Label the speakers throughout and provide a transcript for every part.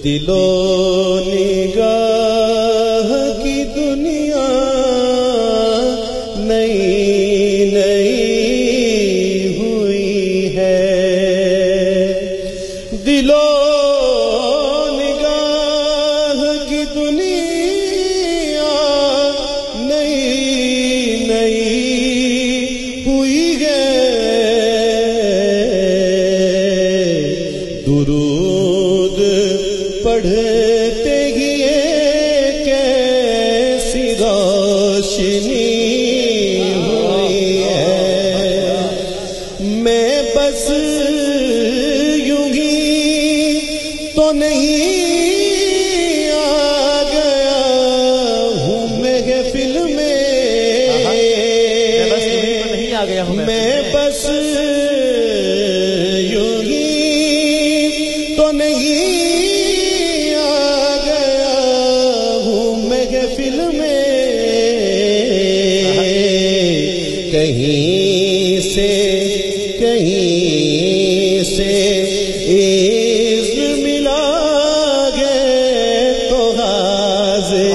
Speaker 1: دل و نگاہ کی دنیا نئی نئی ہوئی ہے، دل و نگاہ کی دنیا نئی نئی ہوئی ہے، درود پڑھتے ہی کیسی روشنی ہوئی ہے، میں بس یوں ہی تو نہیں آ گیا ہوں محفل میں، میں بس یوں ہی تو نہیں کہیں سے عزم ملا گے تو حاضری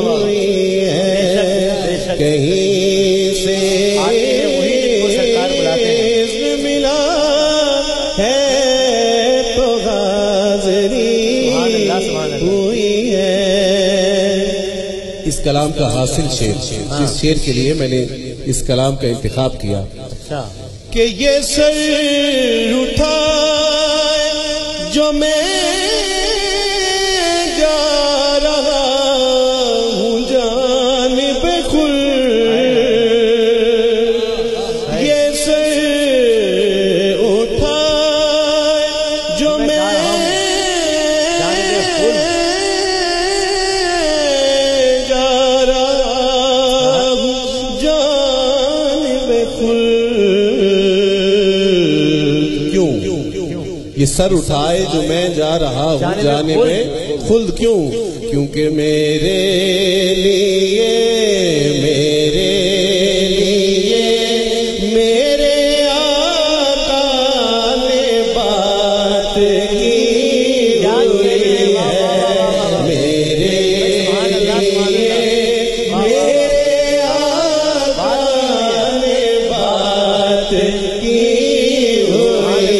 Speaker 1: ہوئی ہے، کہیں سے عزم ملا ہے تو حاضری ہوئی ہے۔ اس کلام کا حاصل شعر، جس شعر کے لیے میں نے اس کلام کا انتخاب کیا کہ یہ سر اٹھا جو میں جا رہا ہوں جانب خلد، یہ سر اٹھا جو میں یہ سر اٹھائے جو میں جا رہا ہوں جانب خلد، کیونکہ میرے لیے میرے آقا نے بات کی ہوئی ہے، میرے آقا نے بات کی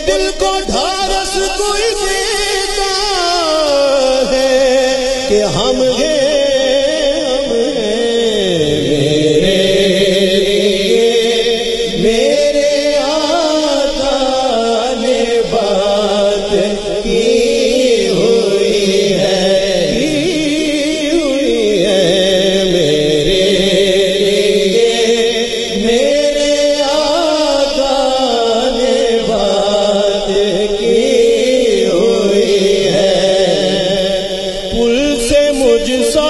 Speaker 1: دل کو ڈھارس کوئی دیتا ہے کہ ہم میرے آقا نے بات کی ہوئی ہے، میرے آقا نے بات کی ہوئی ہے، پل سے مجھ سا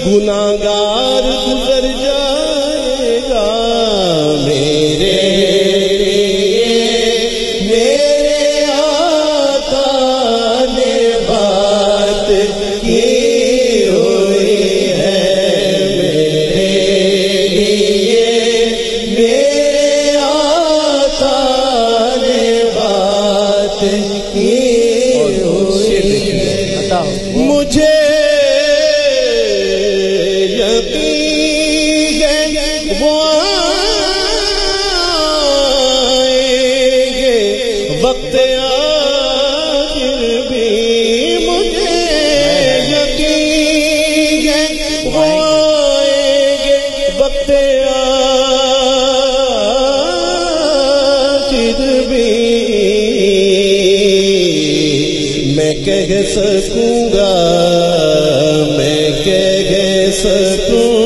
Speaker 1: گناہگار گزر جائے گا، میرے آقا نے بات کی ہوئی ہے، میرے آقا نے بات کی ہوئی ہے، مجھے آخر بھی میں کہہ سکوں گا، میں کہہ سکوں